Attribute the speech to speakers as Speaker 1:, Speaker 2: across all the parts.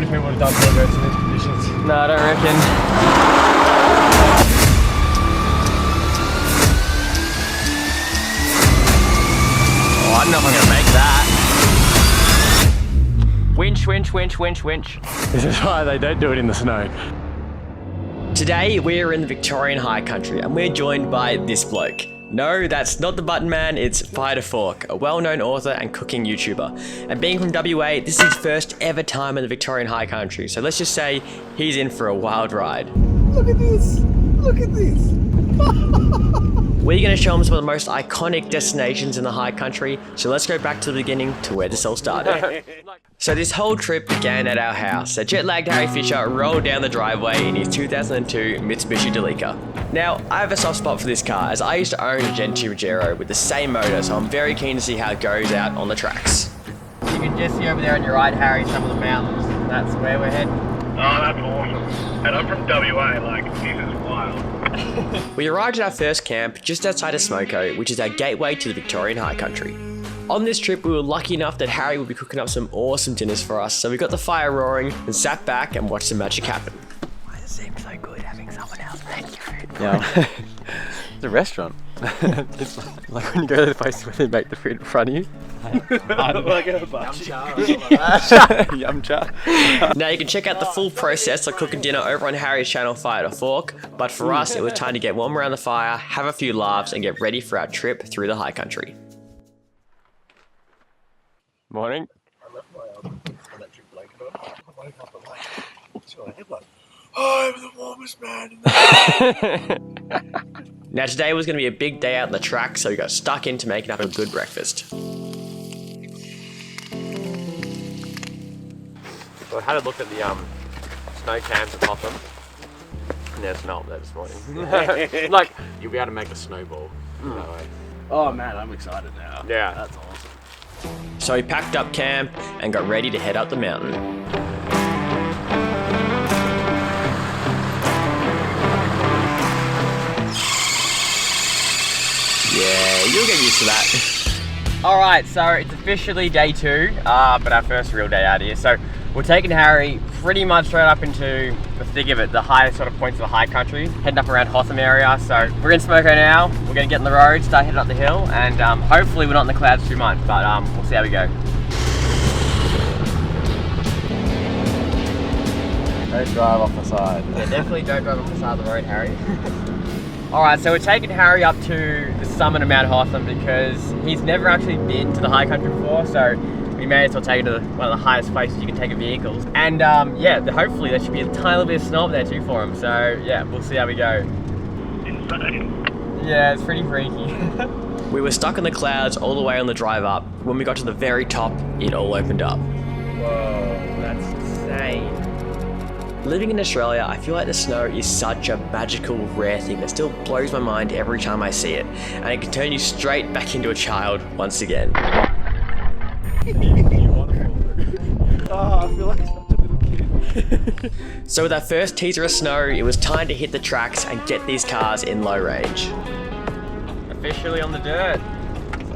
Speaker 1: quite a few would have done better in these conditions.
Speaker 2: No, I don't reckon. Oh, I don't know if I'm gonna make that. Winch, winch, winch, winch, winch.
Speaker 1: This is why they don't do it in the snow.
Speaker 2: Today we're in the Victorian High Country and we're joined by this bloke. No, that's not the button man, it's FireToFork, a well-known author and cooking YouTuber. And being from WA, this is his first ever time in the Victorian High Country, so let's just say he's in for a wild ride.
Speaker 3: Look at this! Look at this!
Speaker 2: We're going to show him some of the most iconic destinations in the High Country, so let's go back to the beginning to where this all started. So this whole trip began at our house. A jet-lagged Harry Fisher rolled down the driveway in his 2002 Mitsubishi Delica. Now, I have a soft spot for this car, as I used to own a Gen 2 Pajero with the same motor, so I'm very keen to see how it goes out on the tracks. You can just see over there on your right, Harry, some of the mountains. That's where we're heading.
Speaker 4: Oh, that's awesome. And I'm from WA, like, this is wild.
Speaker 2: We arrived at our first camp just outside of Smoko, which is our gateway to the Victorian High Country. On this trip, we were lucky enough that Harry would be cooking up some awesome dinners for us, so we got the fire roaring and sat back and watched the magic happen. Why does it seem so good having someone else make your food?
Speaker 1: Yeah. It's a restaurant. It's like when you go to the place where they make the food in front of you.
Speaker 4: Like a
Speaker 1: Yum cha.
Speaker 2: Now you can check out the full process of cooking dinner over on Harry's channel FireToFork, but for us it was time to get warm around the fire, have a few laughs and get ready for our trip through the High Country.
Speaker 1: Morning.
Speaker 4: I left my electric blanket on. I woke up and like, so I had like, I'm the warmest man in the world.
Speaker 2: Now today was going to be a big day out on the track, so we got stuck into making up a good breakfast.
Speaker 1: So I had a look at the snow cams at Hotham, and there's no up there this morning. Like, you'll be able to make a snowball that way.
Speaker 3: Oh man, I'm excited now.
Speaker 1: Yeah.
Speaker 3: That's awesome.
Speaker 2: So we packed up camp and got ready to head up the mountain. Yeah, you'll get used to that. Alright, so it's officially day 2, but our first real day out here. So we're taking Harry pretty much straight up into the thick of it, the highest sort of points of the High Country, heading up around Hotham area. So we're in Smoko now, we're going to get on the road, start heading up the hill, and hopefully we're not in the clouds too much, but we'll see how we go.
Speaker 1: Don't drive off the side.
Speaker 2: Yeah, definitely don't drive off the side of the road, Harry. Alright, so we're taking Harry up to the summit of Mount Hotham because he's never actually been to the High Country before, so we may as well take him to one of the highest places you can take a vehicle. And yeah, hopefully there should be a tiny bit of snow up there too for him, so yeah, we'll see how we go.
Speaker 4: Insane.
Speaker 2: Yeah, it's pretty freaky. We were stuck in the clouds all the way on the drive up. When we got to the very top, it all opened up. Whoa, that's insane. Living in Australia, I feel like the snow is such a magical, rare thing that still blows my mind every time I see it, and it can turn you straight back into a child once again.
Speaker 3: Oh, I feel like such a little kid.
Speaker 2: So with our first teaser of snow, it was time to hit the tracks and get these cars in low range. Officially on the dirt.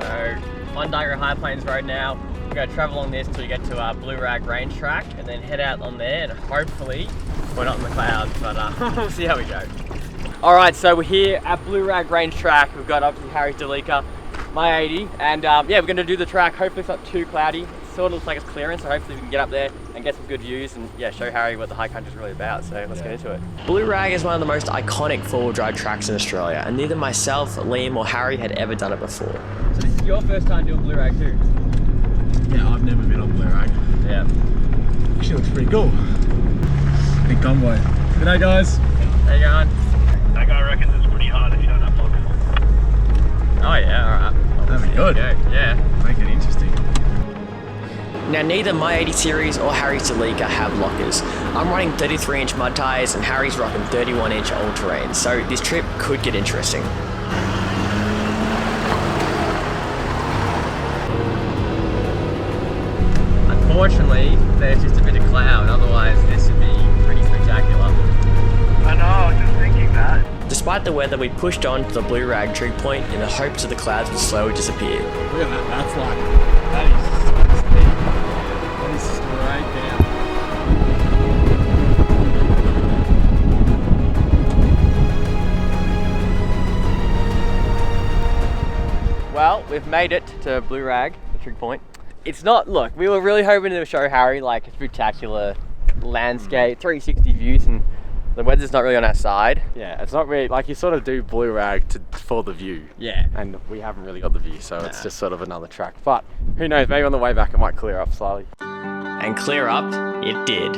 Speaker 2: So on Dargo High Plains Road now. We're going to travel on this till we get to our Blue Rag range track and then head out on there, and hopefully we're not in the clouds, but we'll see how we go. Alright, so we're here at Blue Rag range track. We've got obviously Harry's Delica, my 80, and yeah, we're going to do the track. Hopefully it's not too cloudy. It sort of looks like it's clearing, so hopefully we can get up there and get some good views and yeah, show Harry what the High Country is really about, so let's get into it. Blue Rag is one of the most iconic four-wheel drive tracks in Australia, and neither myself, Liam or Harry had ever done it before. So this is your first time doing Blue Rag too?
Speaker 3: Yeah, I've never been on Blue Rag.
Speaker 2: Yeah.
Speaker 3: Actually looks pretty cool. Big convoy. Good day guys.
Speaker 2: How you going?
Speaker 4: That guy reckons it's pretty hard if you don't have lockers.
Speaker 2: Oh yeah, alright.
Speaker 3: That'd be good.
Speaker 2: Yeah.
Speaker 3: Make it interesting.
Speaker 2: Now neither my 80 series or Harry's Delica have lockers. I'm running 33-inch mud tyres and Harry's rocking 31-inch all-terrain, so this trip could get interesting. Unfortunately, there's just a bit of cloud, otherwise this would be pretty spectacular.
Speaker 4: I know, I was just thinking that.
Speaker 2: Despite the weather, we pushed on to the Blue Rag trig point in the hopes that the clouds would slowly disappear.
Speaker 3: Look at that, that is so steep. That is straight down.
Speaker 2: we've made it to Blue Rag, the trig point. It's not, look, we were really hoping to show Harry like a spectacular landscape, 360 views, and the weather's not really on our side.
Speaker 1: Yeah, it's not really, like you sort of do Blue Rag for the view.
Speaker 2: Yeah.
Speaker 1: And we haven't really got the view, so it's just sort of another track. But who knows, maybe on the way back it might clear up slightly.
Speaker 2: And clear up, it did.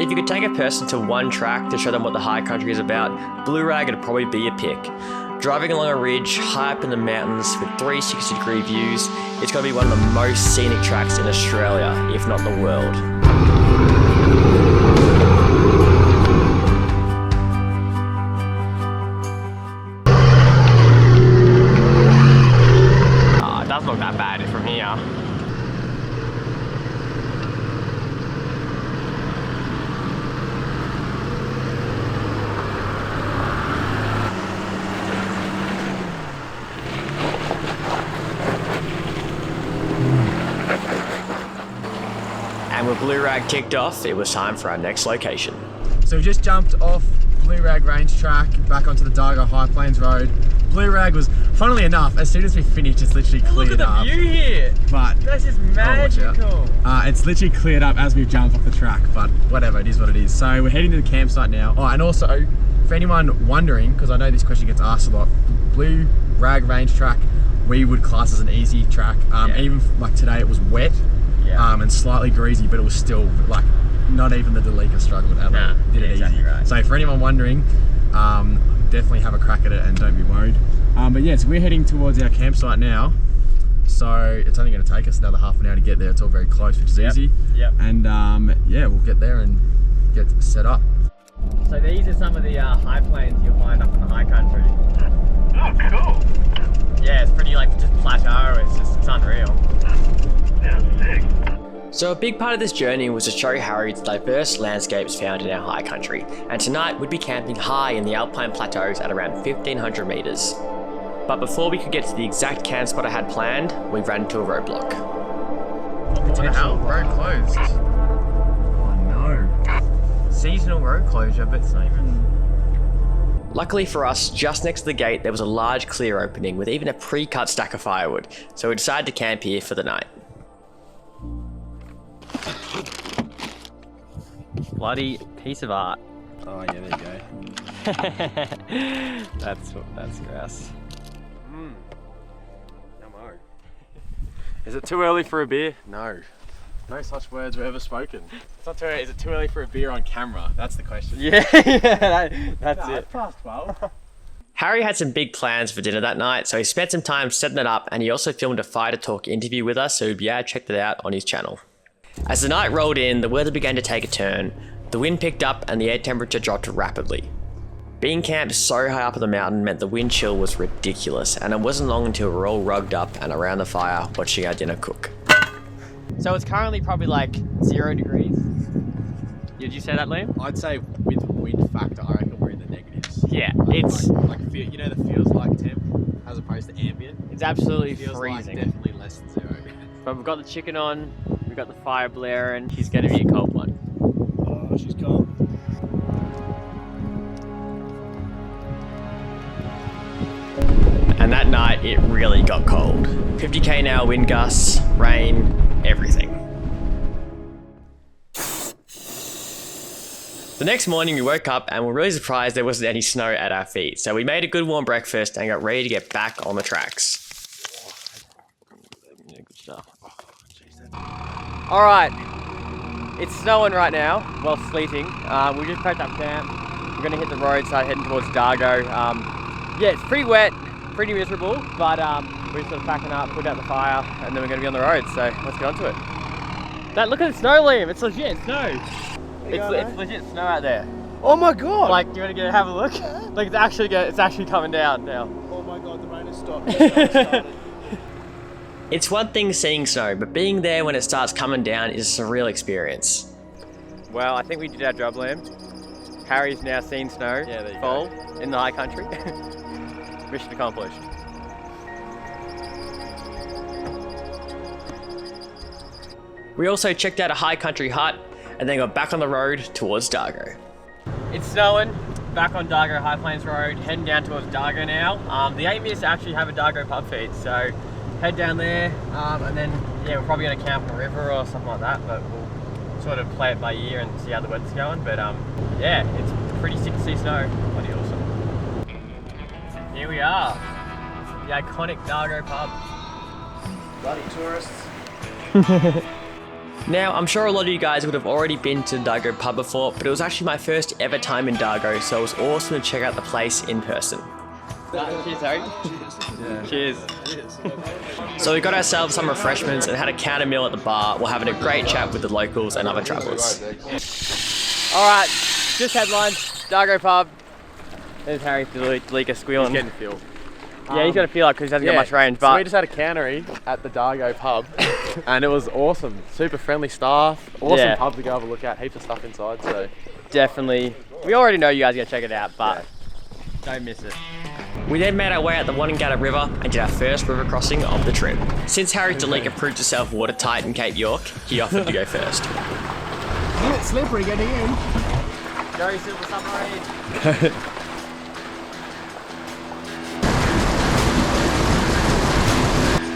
Speaker 2: If you could take a person to one track to show them what the high country is about, Blue Rag would probably be a pick. Driving along a ridge high up in the mountains with 360-degree views, it's going to be one of the most scenic tracks in Australia, if not the world. It doesn't look that bad from here. And with Blue Rag ticked off, it was time for our next location.
Speaker 3: So we just jumped off Blue Rag Range Track back onto the Dargo High Plains Road. Blue Rag was, funnily enough, as soon as we finished, it's literally cleared up.
Speaker 2: Look at the view here!
Speaker 3: But
Speaker 2: That's just magical!
Speaker 3: it's literally cleared up as we've jumped off the track, but whatever, it is what it is. So we're heading to the campsite now. Oh, and also, for anyone wondering, because I know this question gets asked a lot, Blue Rag Range Track, we would class as an easy track. Even like today it was wet. And slightly greasy, but it was still like not even the Delica struggled at all. Did it easy. Right. So for anyone wondering, definitely have a crack at it and don't be worried. But yeah, so we're heading towards our campsite now. So it's only going to take us another half an hour to get there. It's all very close, which is easy. And yeah, we'll get there and get set up.
Speaker 2: So these are some of the high plains you'll find up in the high country.
Speaker 4: Oh, cool.
Speaker 2: Yeah, it's pretty like just plateau. It's unreal.
Speaker 4: Sounds sick.
Speaker 2: So a big part of this journey was to show Harry the diverse landscapes found in our high country, and tonight we'd be camping high in the Alpine plateaus at around 1500 metres. But before we could get to the exact camp spot I had planned, we ran into a roadblock.
Speaker 3: What the hell? Road closed. Oh no.
Speaker 2: Seasonal road closure, but it's not even... Luckily for us, just next to the gate there was a large clear opening with even a pre-cut stack of firewood, so we decided to camp here for the night. Bloody piece of art.
Speaker 1: Oh yeah, there you go.
Speaker 2: That's gross.
Speaker 1: Yummo. Is it too early for a beer? No. No such words were ever spoken. It's not too early. Is it too early for a beer on camera? That's the question.
Speaker 2: Yeah, that's it.
Speaker 3: It's past 12.
Speaker 2: Harry had some big plans for dinner that night, so he spent some time setting it up, and he also filmed a FireToFork interview with us, so you'll be able to check that out on his channel. As the night rolled in, the weather began to take a turn. The wind picked up and the air temperature dropped rapidly. Being camped so high up on the mountain meant the wind chill was ridiculous, and it wasn't long until we were all rugged up and around the fire watching our dinner cook. So it's currently probably like 0 degrees. Did you say that, Liam?
Speaker 1: I'd say with wind factor, I reckon we're in the negatives.
Speaker 2: Yeah, it's
Speaker 1: you know the feels like temp as opposed to ambient.
Speaker 2: It's absolutely
Speaker 1: Feels
Speaker 2: freezing.
Speaker 1: like definitely less than 0.
Speaker 2: But we've got the chicken on, we've got the fire blaring. She's going to be a cold one.
Speaker 4: Oh, she's cold.
Speaker 2: And that night, it really got cold. 50k/h wind gusts, rain, everything. The next morning, we woke up and were really surprised there wasn't any snow at our feet. So we made a good warm breakfast and got ready to get back on the tracks. Yeah, good stuff. All right, it's snowing right now, well, sleeting. We just packed up camp. We're gonna hit the road, start heading towards Dargo. Yeah, it's pretty wet, pretty miserable, but we're just sort of packing up, put out the fire, and then we're gonna be on the road, so let's get onto it. Look at the snow, Liam, it's legit snow. It's legit snow out there.
Speaker 4: Oh my god!
Speaker 2: Like, do you want to go have a look?
Speaker 4: Yeah.
Speaker 2: Like, it's actually coming down now.
Speaker 4: Oh my god, the rain has stopped. It's started.
Speaker 2: It's one thing seeing snow, but being there when it starts coming down is a surreal experience. Well, I think we did our job, Liam. Harry's now seen snow fall in the high country. Mission accomplished. We also checked out a high country hut and then got back on the road towards Dargo. It's snowing, back on Dargo High Plains Road, heading down towards Dargo now. The aim is to actually have a Dargo pub feed, so head down there, and then yeah, we're probably going to camp on a river or something like that, but we'll sort of play it by ear and see how the weather's going. But yeah, it's pretty sick to see snow. Bloody awesome. Here we are, the iconic Dargo pub.
Speaker 3: Bloody tourists.
Speaker 2: Now, I'm sure a lot of you guys would have already been to the Dargo pub before, but it was actually my first ever time in Dargo, so it was awesome to check out the place in person. Cheers, Harry. Cheers. Cheers. So we got ourselves some refreshments and had a counter meal at the bar while having a great chat with the locals and other travellers. Alright, just headlines, Dargo pub. There's Harry Delica squealing.
Speaker 3: He's getting the feel.
Speaker 2: Yeah, he's got to feel like because he hasn't got much range. But
Speaker 3: so we just had a cannery at the Dargo pub, and it was awesome. Super friendly staff, awesome pub to go have a look at. Heaps of stuff inside. So
Speaker 2: definitely, we already know you guys are gonna check it out, but don't miss it. We then made our way out the Wanongata River and did our first river crossing of the trip. Since Harry Delica proved herself watertight in Cape York, he offered to go first.
Speaker 3: A bit slippery getting in.
Speaker 2: Go Silver Submarine.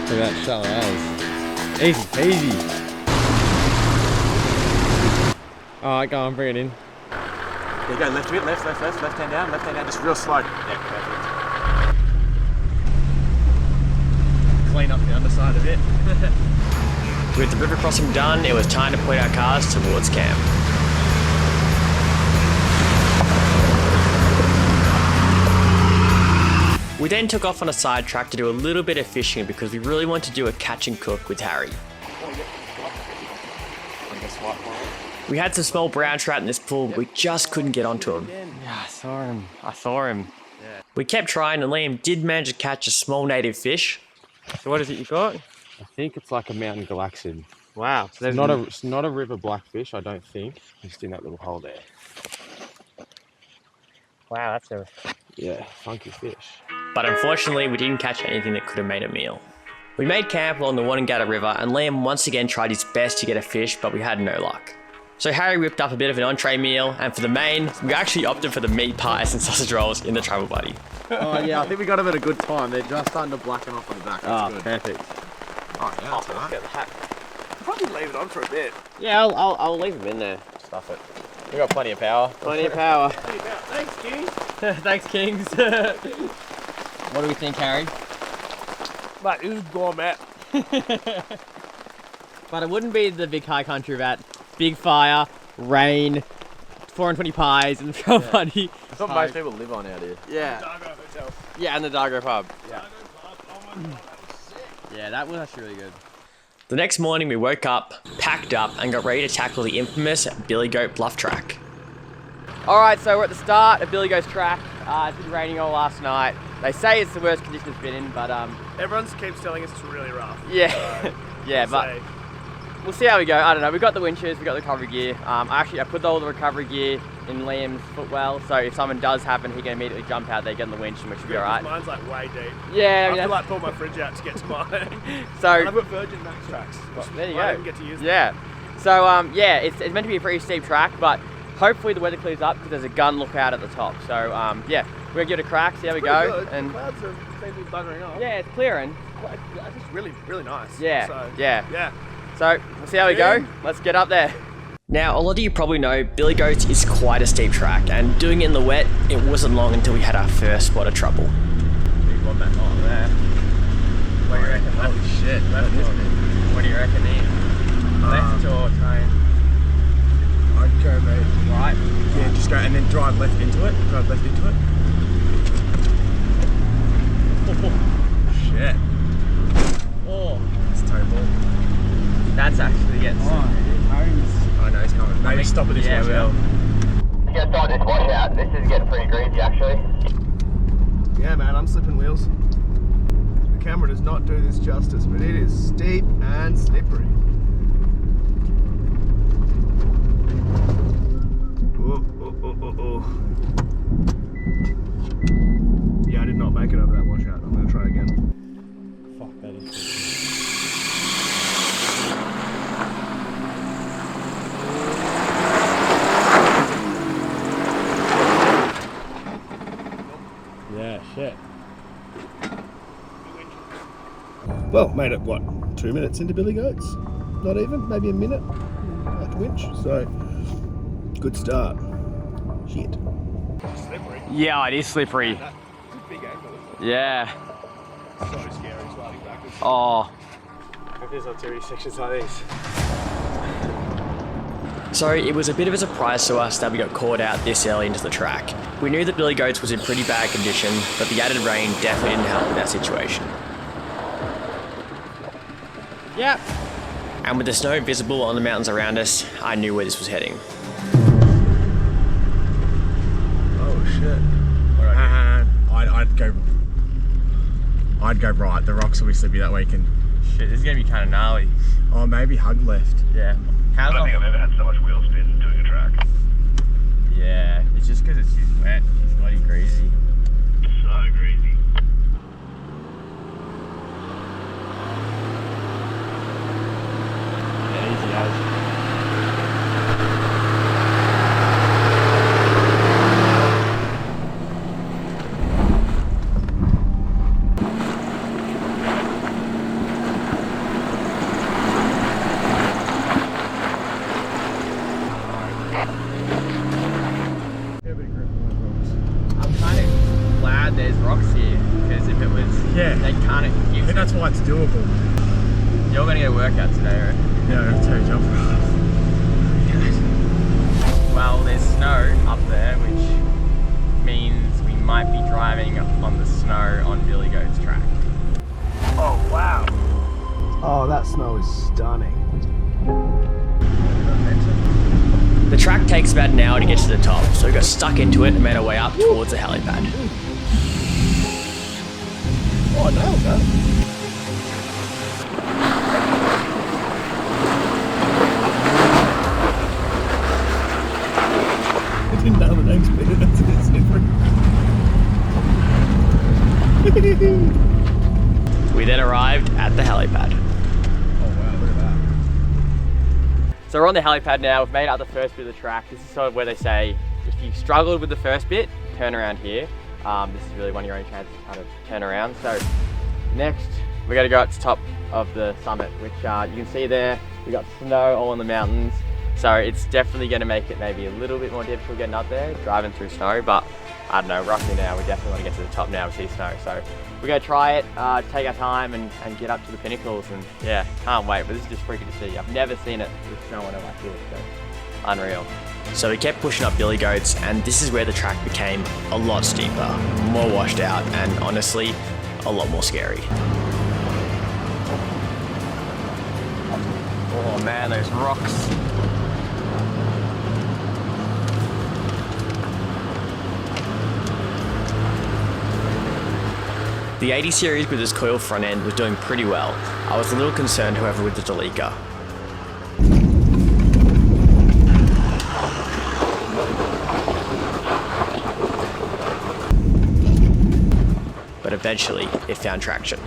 Speaker 3: Look at that shallow hours. Easy peasy. Alright, go on, bring it in. There you go, left a bit, left hand down, just real slow. Yeah, perfect. Clean up the underside a bit.
Speaker 2: With the river crossing done, it was time to point our cars towards camp. We then took off on a side track to do a little bit of fishing because we really wanted to do a catch and cook with Harry. We had some small brown trout in this pool, but we just couldn't get onto them. Yeah, I saw him. Yeah. We kept trying and Liam did manage to catch a small native fish. So what is it you got?
Speaker 3: I think it's like a mountain galaxian.
Speaker 2: Wow. So
Speaker 3: it's not a river blackfish, I don't think. Just in that little hole there.
Speaker 2: Wow, that's a...
Speaker 3: Yeah, funky fish.
Speaker 2: But unfortunately, we didn't catch anything that could have made a meal. We made camp along the Wanongata River and Liam once again tried his best to get a fish, but we had no luck. So Harry whipped up a bit of an entree meal, and for the main, we actually opted for the meat pies and sausage rolls in the travel buddy.
Speaker 3: Oh yeah, I think we got them at a good time. They're just starting to blacken off on the back. That's good.
Speaker 2: Perfect.
Speaker 3: Oh yeah, that's
Speaker 2: look at that.
Speaker 4: Probably leave it on for a bit.
Speaker 2: Yeah, I'll leave them in there.
Speaker 3: Stuff it. We got plenty of power.
Speaker 2: Plenty of power.
Speaker 4: Thanks, Kings.
Speaker 2: Thanks, Kings. What do we think, Harry?
Speaker 4: Mate, this is gourmet.
Speaker 2: But it wouldn't be the big high country without big fire, rain, 420 pies, and the travel buddy.
Speaker 3: That's what most people live on out here.
Speaker 2: Yeah.
Speaker 4: Dargo Hotel.
Speaker 2: Yeah, and the Dargo Pub.
Speaker 4: Yeah. Oh my God.
Speaker 2: Yeah, that was actually really good. The next morning we woke up, packed up, and got ready to tackle the infamous Billy Goat Bluff track. Alright, so we're at the start of Billy Goat's track. It's been raining all last night. They say it's the worst condition it's been in, but
Speaker 4: Everyone keeps telling us it's really rough.
Speaker 2: yeah.
Speaker 4: So,
Speaker 2: yeah, but we'll see how we go. I don't know. We've got the winches, we've got the recovery gear. I put all the recovery gear in Liam's footwell, so if something does happen, he can immediately jump out there, get on the winch, and we should be alright.
Speaker 4: Mine's like way deep.
Speaker 2: Yeah,
Speaker 4: I have to like pull my fridge out to get to mine.
Speaker 2: So
Speaker 4: and I've got Virgin Max tracks.
Speaker 2: there you
Speaker 4: I
Speaker 2: go.
Speaker 4: didn't get to use them.
Speaker 2: Yeah. So yeah, it's meant to be a pretty steep track, but hopefully the weather clears up because there's a gun lookout at the top. So yeah, we're gonna give it a crack, see how we go.
Speaker 4: Good.
Speaker 2: And
Speaker 4: the clouds seem to be buggering off.
Speaker 2: yeah, it's clearing.
Speaker 4: It's just really, really nice.
Speaker 2: Yeah.
Speaker 4: So,
Speaker 2: Yeah.
Speaker 4: Yeah.
Speaker 2: So we'll see how we go. Let's get up there. Now, a lot of you probably know Billy Goats is quite a steep track, and doing it in the wet, it wasn't long until we had our first spot of trouble.
Speaker 3: Big one back on there.
Speaker 2: What do you reckon?
Speaker 3: Holy shit, that is big.
Speaker 2: What do you reckon, Ian? Left or tone?
Speaker 3: I'd go mate.
Speaker 2: Right?
Speaker 3: Yeah, just go and then drive left into it. Drive left into it. Shit.
Speaker 2: Oh,
Speaker 3: It's toe ball.
Speaker 2: that's actually getting
Speaker 3: I know he's coming. Maybe stop at this
Speaker 2: yeah,
Speaker 3: washout.
Speaker 2: Just on this washout. This is getting pretty greasy, actually.
Speaker 4: Yeah, man, I'm slipping wheels. The camera does not do this justice, but it is steep and slippery. Yeah, I did not make it over that washout. I'm going to try again.
Speaker 3: Fuck, that is
Speaker 4: Well, made it, what, 2 minutes into Billy Goats? Not even, maybe a minute at the winch. So, good start. Shit. Slippery.
Speaker 2: Yeah, it is slippery.
Speaker 4: It's a big angle, isn't it?
Speaker 2: Yeah.
Speaker 4: So scary sliding backwards.
Speaker 2: Oh.
Speaker 3: Hope there's not too many sections like these.
Speaker 2: So it was a bit of a surprise to us that we got caught out this early into the track. We knew that Billy Goats was in pretty bad condition, but the added rain definitely didn't help in that situation.
Speaker 3: Yep.
Speaker 2: And with the snow visible on the mountains around us, I knew where this was heading.
Speaker 4: Oh shit.
Speaker 3: I'd go right. The rocks will be slippy that weekend.
Speaker 2: Shit, this is gonna be kind of gnarly.
Speaker 3: Oh, maybe hug left.
Speaker 2: Yeah.
Speaker 5: I don't think I've ever had so much wheel spin doing a track.
Speaker 2: Yeah, it's just because it's too wet. It's bloody greasy.
Speaker 5: So greasy.
Speaker 2: Yeah, easy as. I'm kind of glad there's rocks here, because if it was, they can't
Speaker 3: I think that's why it's doable.
Speaker 2: You're gonna get a workout today, right?
Speaker 3: Yeah, I'll tell you, jump.
Speaker 2: Well, there's snow up there, which means we might be driving on the snow on Billy Goat's track.
Speaker 5: Oh, wow.
Speaker 4: Oh, that snow is stunning.
Speaker 2: The track takes about an hour to get to the top, so we got stuck into it and made our way up towards the helipad.
Speaker 4: Oh, I nailed that. I didn't nail the next bit, that's a bit slippery.
Speaker 2: We then arrived at the helipad.
Speaker 3: Oh wow, look at that.
Speaker 2: So we're on the helipad now. We've made out the first bit of the track. This is sort of where they say, if you struggled with the first bit, turn around here. This is really one of your only chances to kind of turn around. So next, we got to go up to the top of the summit, which you can see there. We got snow all on the mountains. So it's definitely going to make it maybe a little bit more difficult getting up there, driving through snow. But I don't know, roughly now, we definitely want to get to the top now and see snow. So we're going to try it, take our time and get up to the Pinnacles, and yeah, can't wait. But this is just freaky to see. I've never seen it with snow on it like this, so unreal. So we kept pushing up Billy Goats, and this is where the track became a lot steeper, more washed out, and honestly, a lot more scary. Oh man, those rocks. The 80 series with its coil front end was doing pretty well. I was a little concerned, however, with the Delica. But eventually, it found traction.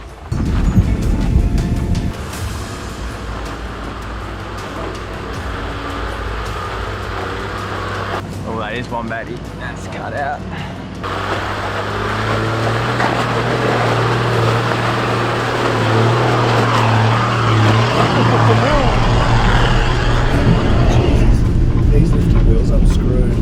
Speaker 2: Oh, that is one baddie. That's cut out.
Speaker 4: These lifting wheels, I'm screwed.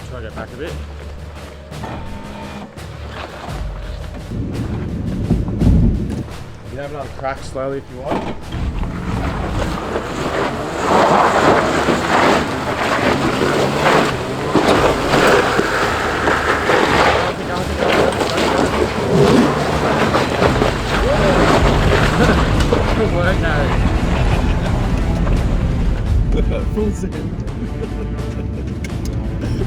Speaker 3: Try to get back a bit. You can have another crack slowly if you want. Good work, Harry.
Speaker 4: Full send.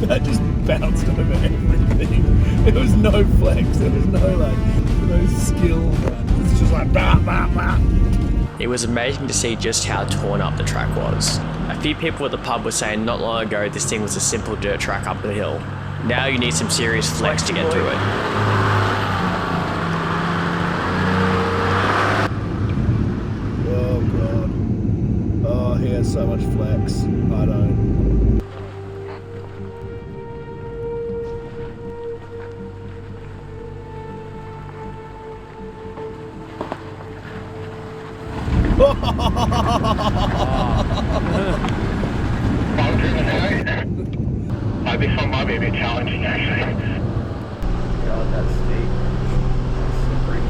Speaker 4: That just bounced over everything. There was no flex, there was no skill. It's just like bah, bah, bah.
Speaker 2: It was amazing to see just how torn up the track was. A few people at the pub were saying not long ago this thing was a simple dirt track up the hill. Now you need some serious flex to get through it.
Speaker 4: Oh god. Oh, he has so much flex. I don't.
Speaker 5: This one might be a bit challenging actually.
Speaker 1: God, that's steep. That's slippery.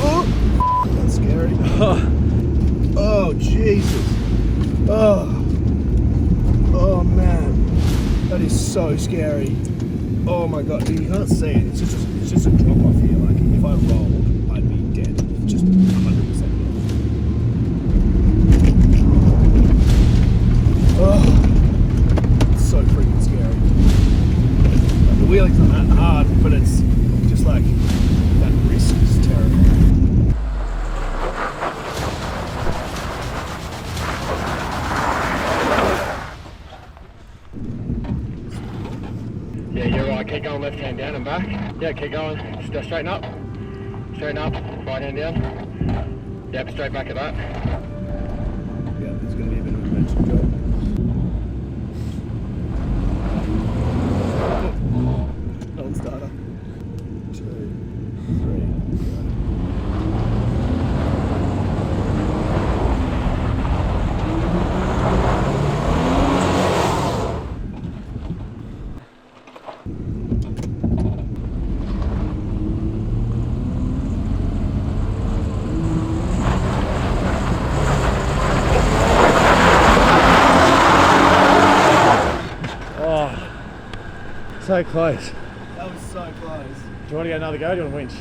Speaker 4: Oh, that's scary. Oh, Jesus. Oh man, that is so scary. Oh my god, you can't see it. It's just a drop off here. Like if I rolled, I'd be dead. Just 100% dead. Oh, it's so freaking scary. Like, the wheeling's not that hard, but it's just like that risk is terrible.
Speaker 3: Yeah, you're right. Keep going left hand down and back. Yeah, keep going. Just straighten up. Straighten up. Right hand down. Yep, straight back at that.
Speaker 4: Yeah, there's going to be a bit of a mental job. Non-starter. 2, 3.
Speaker 3: So close.
Speaker 4: That was so close.
Speaker 3: Do you want to get another go? Do you want to winch?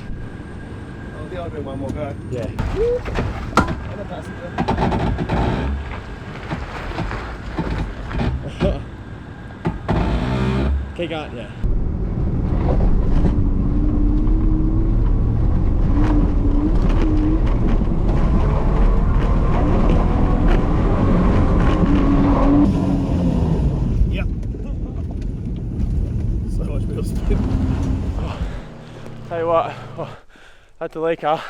Speaker 4: I think I'll do one more go.
Speaker 3: Yeah.
Speaker 4: And a passenger.
Speaker 3: Keep going, yeah.
Speaker 4: Yep. So much wheel spin.
Speaker 3: Tell you what, that Delica,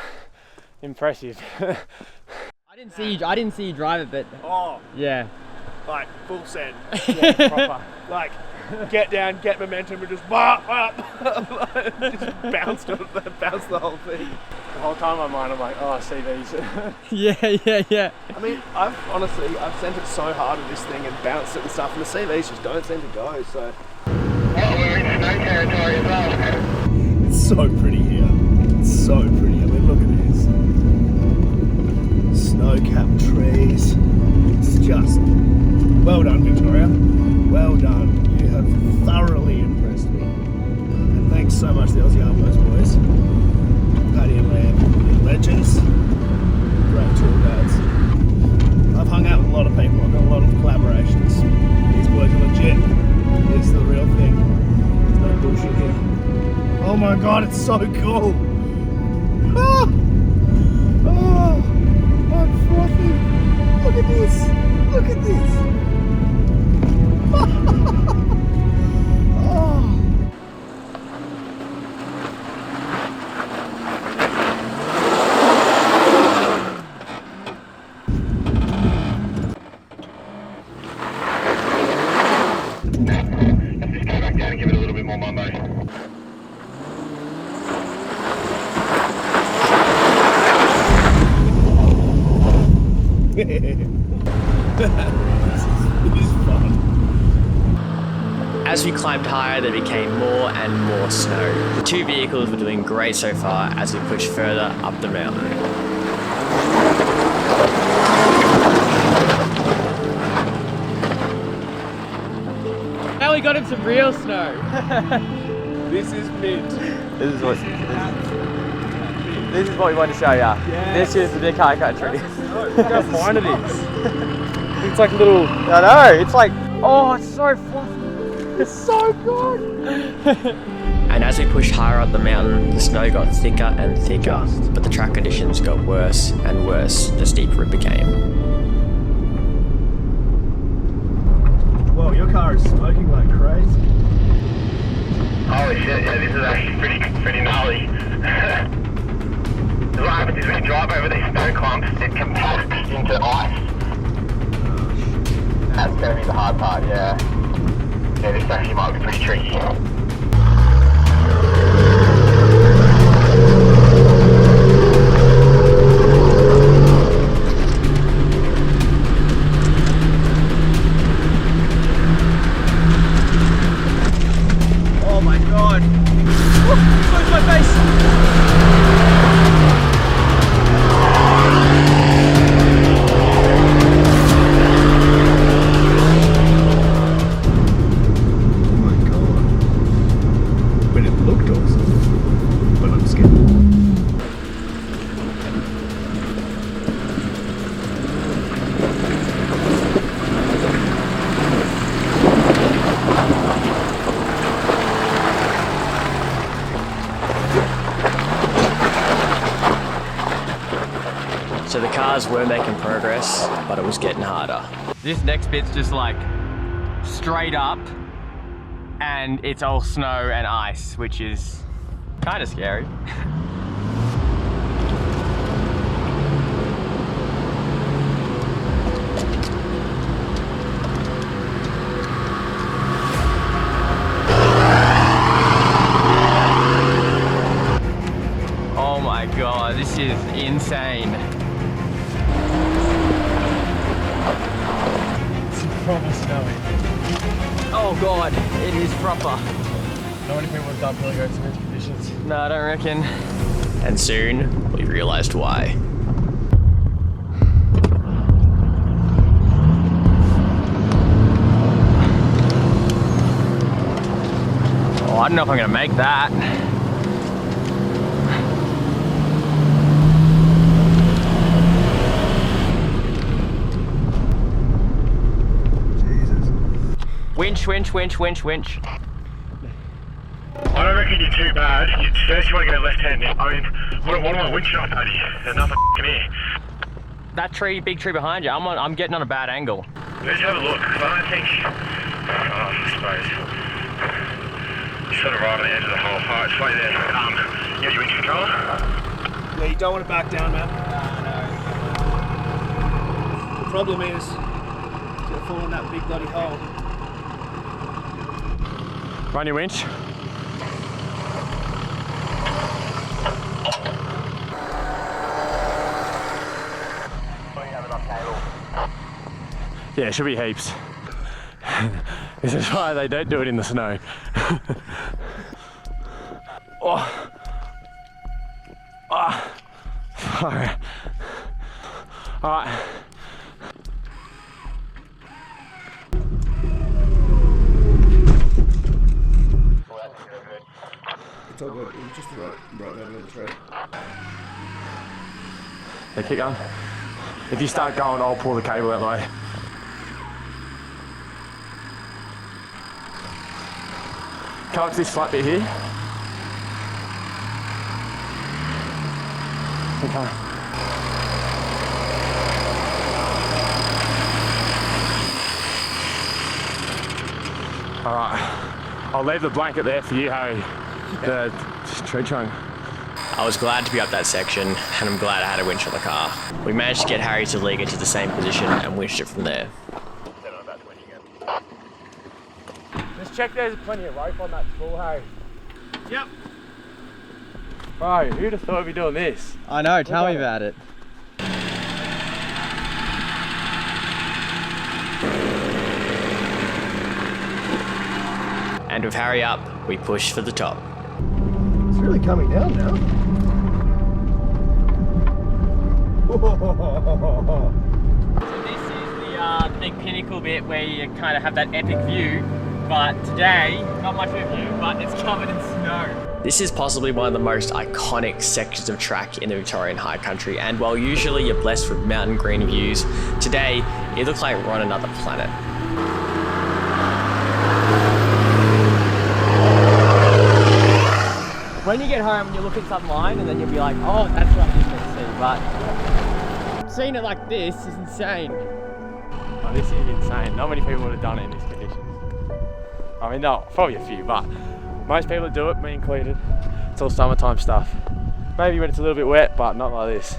Speaker 3: impressive.
Speaker 2: I didn't see you drive it, but
Speaker 4: Oh,
Speaker 2: yeah.
Speaker 4: like full send.
Speaker 3: Yeah, proper.
Speaker 4: Like get down, get momentum, and just just bounced the whole thing.
Speaker 3: The whole time in my mind, I'm like, oh, I see these.
Speaker 2: Yeah.
Speaker 4: I mean, I've sent it so hard at this thing and bounced it and stuff, and the CVs just don't seem to go. So
Speaker 5: We're in snow territory as well.
Speaker 4: it's so pretty here. It's so pretty. I mean, look at this. Snow-capped trees. It's just well done, Victoria. Well done. You have thoroughly impressed me. And thanks so much to the Aussie Arvos boys. Paddy and Lamb, you're legends. Great tour guides. I've hung out with a lot of people. I've done a lot of collaborations. These boys are legit. It's the real thing. There's no bullshit here. Oh my god, it's so cool. Ah! Oh, I'm fluffy. Look at this. Look at this. Oh.
Speaker 5: Let's just go back down and give it a little bit more mumbo.
Speaker 4: It is fun.
Speaker 2: As we climbed higher, there became more and more snow. The two vehicles were doing great so far as we pushed further up the mountain. Now we got him some real snow.
Speaker 4: This is mint.
Speaker 2: This is what we want to show you. This is the big high country.
Speaker 3: Look how fine it is. It's like a little.
Speaker 2: I know, it's like, oh, it's so fluffy.
Speaker 3: It's so good.
Speaker 2: And as we pushed higher up the mountain, the snow got thicker and thicker, but the track conditions got worse and worse the steeper it became.
Speaker 4: Whoa, your car is smoking like crazy.
Speaker 5: Holy shit, yeah, this is actually pretty gnarly. What happens is when you drive over these snow clumps, it compacts into ice. That's going to be the hard part, yeah. Yeah, this actually might be pretty tricky.
Speaker 2: Oh my god! Close my face! So the cars were making progress, but it was getting harder. This next bit's just like straight up and it's all snow and ice, which is kind of scary. Oh my god, this is insane.
Speaker 3: Proper snowy.
Speaker 2: Oh god, it is proper.
Speaker 3: Not many people have done really good in these conditions.
Speaker 2: No, I don't reckon. And soon, we realised why. Oh, I don't know if I'm gonna make that. Winch, winch, winch, winch, winch.
Speaker 5: I don't reckon you're too bad. First you want to go left hand. I mean, what am I winching on, buddy? There's nothing here.
Speaker 2: That tree, big tree behind you, I'm getting on a bad angle.
Speaker 5: Let's have a look, because I don't think... Oh, I suppose. You're sort of right on the edge of the hole. Alright, it's right there. You got your winch control?
Speaker 4: Yeah, you don't want to back down, man. No. The problem is, it's going to fall in that big bloody hole.
Speaker 3: Run your winch. Yeah, it should be heaps. This is why they don't do it in the snow. Oh. Oh. Alright. Alright.
Speaker 4: It's all good. It was just right there near the tree.
Speaker 3: Yeah, keep going. If you start going, I'll pull the cable out the way. Come up to this flat bit here. Okay. Alright. I'll leave the blanket there for you, Harry. The tree trunk.
Speaker 2: I was glad to be up that section, and I'm glad I had a winch on the car. We managed to get Harry to Delica to the same position and winched it from there.
Speaker 3: Just check there's plenty of rope on that spool, Harry.
Speaker 4: Yep.
Speaker 3: Bro, who'd have thought we'd be doing this?
Speaker 2: I know, tell me about it. And with Harry up, we pushed for the top.
Speaker 4: It's really coming down now.
Speaker 2: So this is the big pinnacle bit where you kind of have that epic view, but today, not much of a view, but it's covered in snow. This is possibly one of the most iconic sections of track in the Victorian High Country, and while usually you're blessed with mountain green views, today it looks like we're on another planet. when you get home and you look at some line and then you'll be like, oh, that's what I didn't see. But seeing it like this is insane.
Speaker 3: Oh, this is insane. Not many people would have done it in these conditions. I mean, no, probably a few, but most people that do it, me included, it's all summertime stuff. Maybe when it's a little bit wet, but not like this.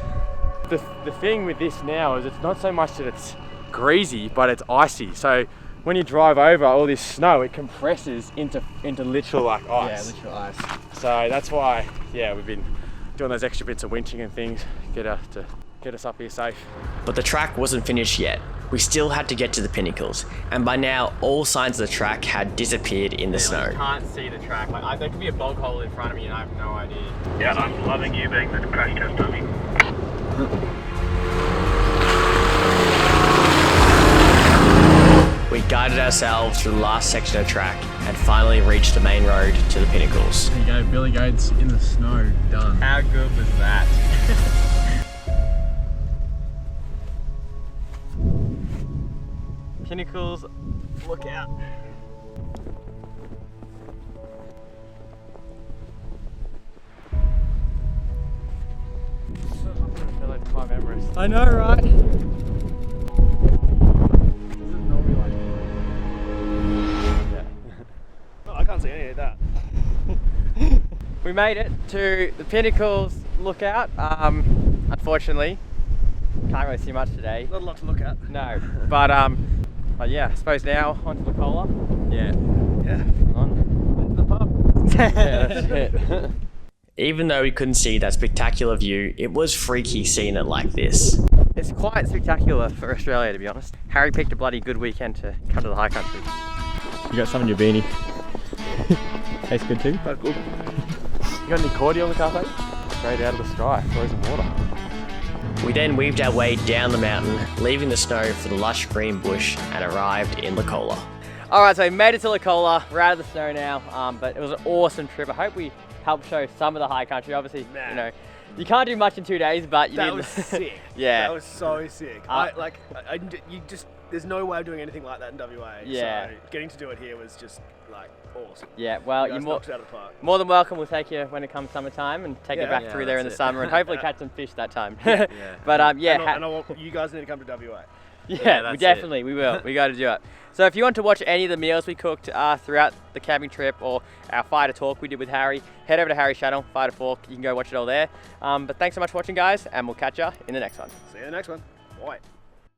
Speaker 3: The thing with this now is it's not so much that it's greasy, but it's icy. So when you drive over all this snow, it compresses into literal like ice.
Speaker 2: Yeah, literal ice.
Speaker 3: So that's why, yeah, we've been doing those extra bits of winching and things to get us up here safe.
Speaker 2: But the track wasn't finished yet. We still had to get to the Pinnacles, and by now all signs of the track had disappeared in the snow.
Speaker 3: I can't see the track. Like there could be a bog hole in front of me and I have no idea.
Speaker 5: Yeah, I'm loving you being the crash test dummy.
Speaker 2: We guided ourselves through the last section of track and finally reached the main road to the Pinnacles.
Speaker 3: There you go, Billy Goats in the snow, done.
Speaker 2: How good was that? Pinnacles, look out. I know, right?
Speaker 4: I can't see any of that.
Speaker 2: We made it to the Pinnacles lookout. Unfortunately, can't really see much today.
Speaker 4: Not a lot to look at.
Speaker 2: No, but yeah, I suppose now onto the Cola. Yeah.
Speaker 4: Yeah.
Speaker 2: On.
Speaker 4: The pub.
Speaker 2: Yeah, that's it. Even though we couldn't see that spectacular view, it was freaky seeing it like this. It's quite spectacular for Australia, to be honest. Harry picked a bloody good weekend to come to the high country.
Speaker 3: You got some in your beanie. Tastes good too?
Speaker 4: That's good.
Speaker 3: You got any cordial in the car, mate? Straight out of the sky, frozen water.
Speaker 2: We then weaved our way down the mountain, leaving the snow for the lush green bush, and arrived in Lecola. Alright, so we made it to Lecola. We're out of the snow now, but it was an awesome trip. I hope we helped show some of the high country. Obviously, you know, you can't do much in 2 days, but you
Speaker 4: That was sick.
Speaker 2: Yeah.
Speaker 4: That was so sick. There's no way of doing anything like that in WA.
Speaker 2: Yeah.
Speaker 4: So getting to do it here was just like awesome.
Speaker 2: Yeah, well,
Speaker 4: you guys knocked it out of the park.
Speaker 2: more than welcome. We'll take you when it comes summertime and take you back through there in the summer and hopefully catch some fish that time. But yeah.
Speaker 4: And I want, you guys need to come to WA.
Speaker 2: Yeah, we will. We got to do it. So if you want to watch any of the meals we cooked throughout the camping trip or our FireToFork we did with Harry, head over to Harry's channel, FireToFork. You can go watch it all there. But thanks so much for watching, guys, and we'll catch you in the next one.
Speaker 4: See you in the next one. Bye.